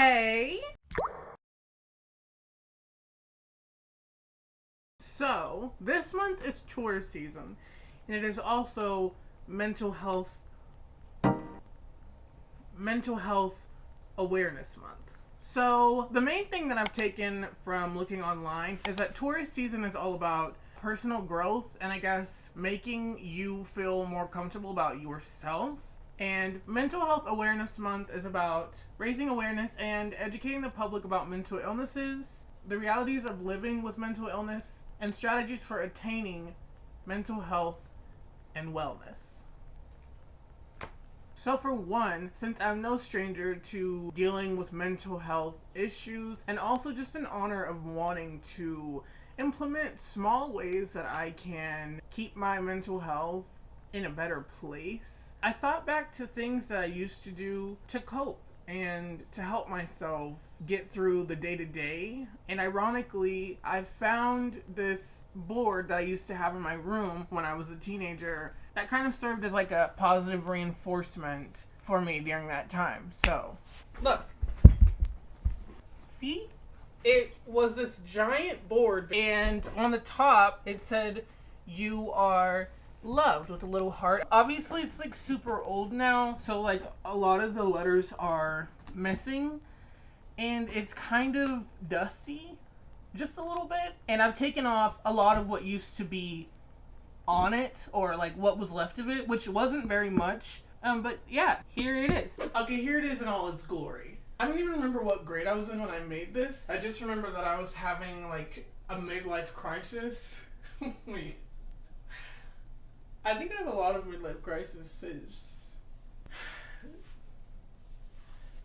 Hey! So, this month is tourist season, and it is also mental health awareness month. So, the main thing that I've taken from looking online is that tourist season is all about personal growth and I guess making you feel more comfortable about yourself. And Mental Health Awareness Month is about raising awareness and educating the public about mental illnesses, the realities of living with mental illness, and strategies for attaining mental health and wellness. So for one, since I'm no stranger to dealing with mental health issues and also just in honor of wanting to implement small ways that I can keep my mental health in a better place, I thought back to things that I used to do to cope and to help myself get through the day-to-day. And ironically, I found this board that I used to have in my room when I was a teenager that kind of served as like a positive reinforcement for me during that time. So, look. See? It was this giant board, and on the top it said, "You are loved," with a little heart. Obviously it's like super old now, so like a lot of the letters are missing and it's kind of dusty just a little bit, and I've taken off a lot of what used to be on it, or like what was left of it, which wasn't very much. But yeah, here it is. Okay, here it is in all its glory. I don't even remember what grade I was in when I made this. I just remember that I was having like a midlife crisis. Wait. I think I have a lot of midlife crises.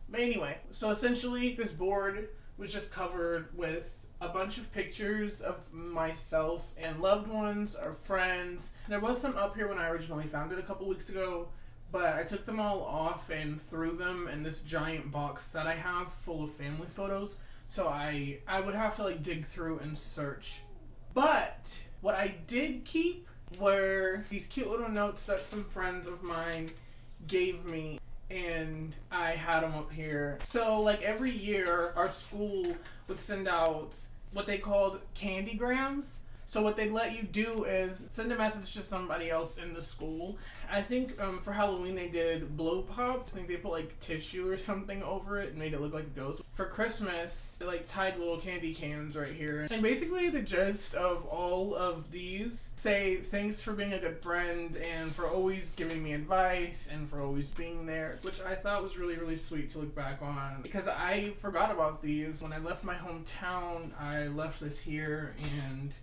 But anyway, so essentially this board was just covered with a bunch of pictures of myself and loved ones or friends. There was some up here when I originally found it a couple weeks ago, but I took them all off and threw them in this giant box that I have full of family photos. So I would have to like dig through and search. But what I did keep were these cute little notes that some friends of mine gave me, and I had them up here. So like every year our school would send out what they called candygrams. So what they'd let you do is send a message to somebody else in the school. I think for Halloween they did blow pops. I think they put like tissue or something over it and made it look like a ghost. For Christmas, they like tied little candy cans right here. And basically the gist of all of these say thanks for being a good friend and for always giving me advice and for always being there, which I thought was really, really sweet to look back on because I forgot about these. When I left my hometown, I left this here and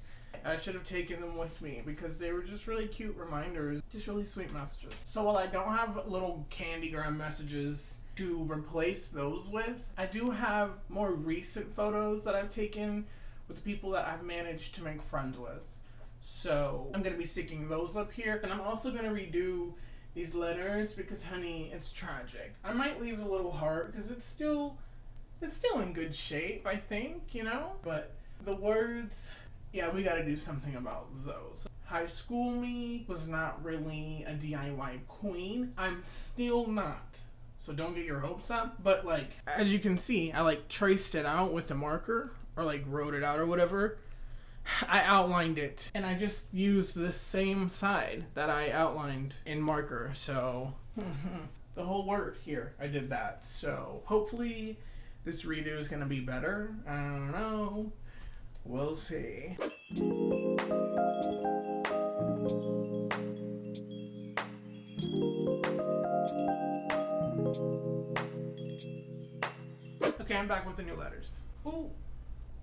I should have taken them with me because they were just really cute reminders, just really sweet messages. So while I don't have little candygram messages to replace those with, I do have more recent photos that I've taken with the people that I've managed to make friends with. So I'm going to be sticking those up here, and I'm also going to redo these letters because, honey, it's tragic. I might leave a little heart because it's still in good shape, I think, you know? But the words, yeah, we gotta do something about those. High school me was not really a DIY queen. I'm still not. So don't get your hopes up. But like, as you can see, I like traced it out with a marker or like wrote it out or whatever. I outlined it and I just used the same side that I outlined in marker. So the whole word here, I did that. So hopefully this redo is gonna be better. I don't know. We'll see. Okay, I'm back with the new letters. Ooh,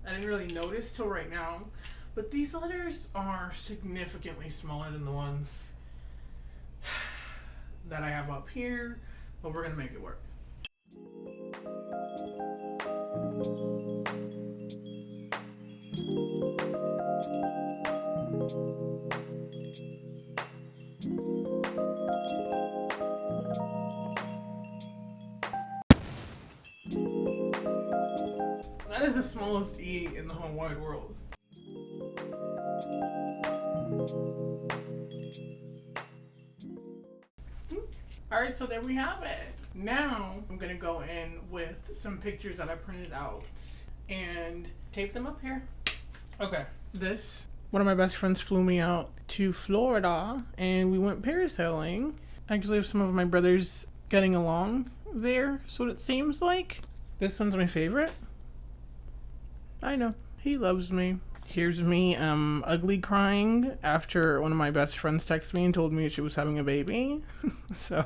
I didn't really notice till right now, but these letters are significantly smaller than the ones that I have up here, but we're gonna make it work. That is the smallest E in the whole wide world. Alright, so there we have it. Now I'm gonna go in with some pictures that I printed out and tape them up here. Okay, one of my best friends flew me out to Florida and we went parasailing. I actually have some of my brothers getting along there, so it seems like. This one's my favorite. I know, he loves me. Here's me ugly crying after one of my best friends texted me and told me she was having a baby. So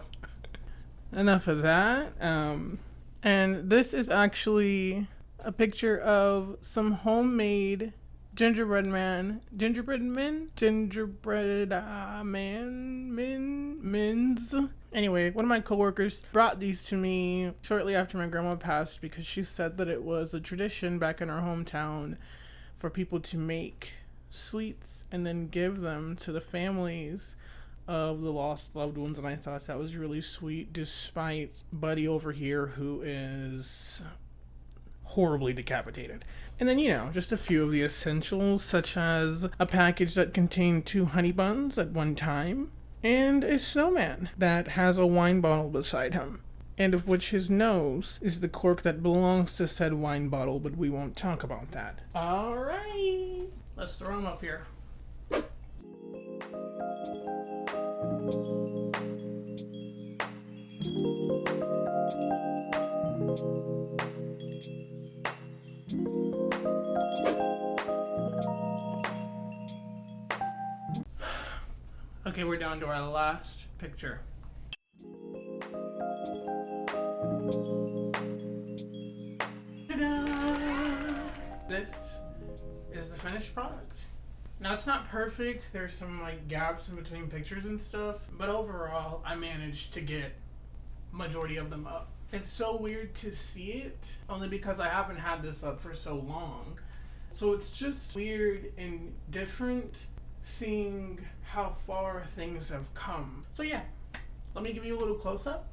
enough of that. And this is actually a picture of some homemade gingerbread mins. Anyway, one of my coworkers brought these to me shortly after my grandma passed because she said that it was a tradition back in our hometown for people to make sweets and then give them to the families of the lost loved ones, and I thought that was really sweet, despite Buddy over here, who is horribly decapitated. And then, just a few of the essentials, such as a package that contained 2 honey buns at one time, and a snowman that has a wine bottle beside him, and of which his nose is the cork that belongs to said wine bottle, but we won't talk about that. Alright, let's throw them up here. Okay, we're down to our last picture. Ta-da! This is the finished product. Now, it's not perfect. There's some gaps in between pictures and stuff, but overall I managed to get majority of them up. It's so weird to see it, only because I haven't had this up for so long. So it's just weird and different seeing how far things have come. So yeah, let me give you a little close-up.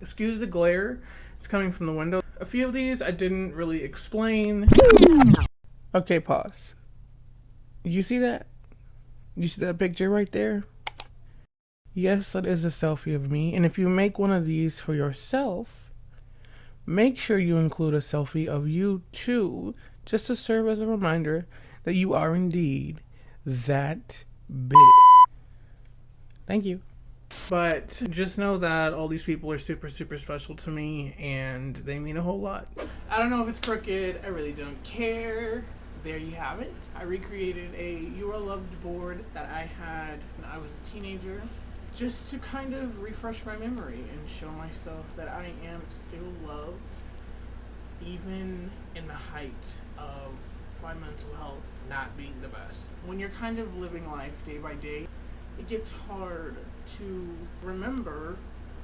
Excuse the glare, it's coming from the window. A few of these I didn't really explain. Okay, pause. You see that? You see that picture right there? Yes, that is a selfie of me. And if you make one of these for yourself, make sure you include a selfie of you too, just to serve as a reminder that you are indeed that big. Thank you. But just know that all these people are super, super special to me, and they mean a whole lot. I don't know if it's crooked. I really don't care. There you have it. I recreated a You Are Loved board that I had when I was a teenager, just to kind of refresh my memory and show myself that I am still loved, even in the height of my mental health not being the best. When you're kind of living life day by day, it gets hard to remember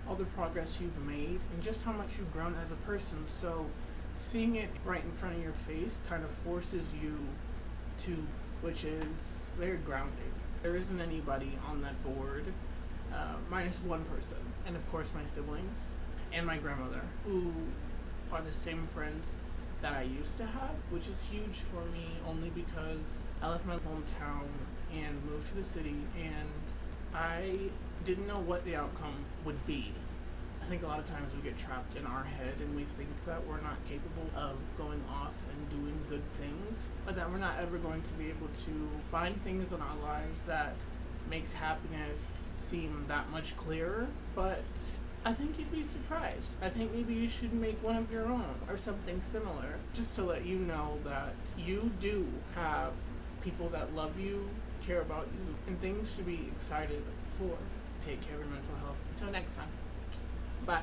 all the progress you've made and just how much you've grown as a person. So seeing it right in front of your face kind of forces you to, which is very grounding. There isn't anybody on that board, minus one person, and of course my siblings and my grandmother, who are the same friends that I used to have, which is huge for me only because I left my hometown and moved to the city, and I didn't know what the outcome would be. I think a lot of times we get trapped in our head and we think that we're not capable of going off and doing good things, but that we're not ever going to be able to find things in our lives that makes happiness seem that much clearer. But I think you'd be surprised. I think maybe you should make one of your own or something similar, just to let you know that you do have people that love you, care about you, and things to be excited for. Take care of your mental health. Until next time. Bye.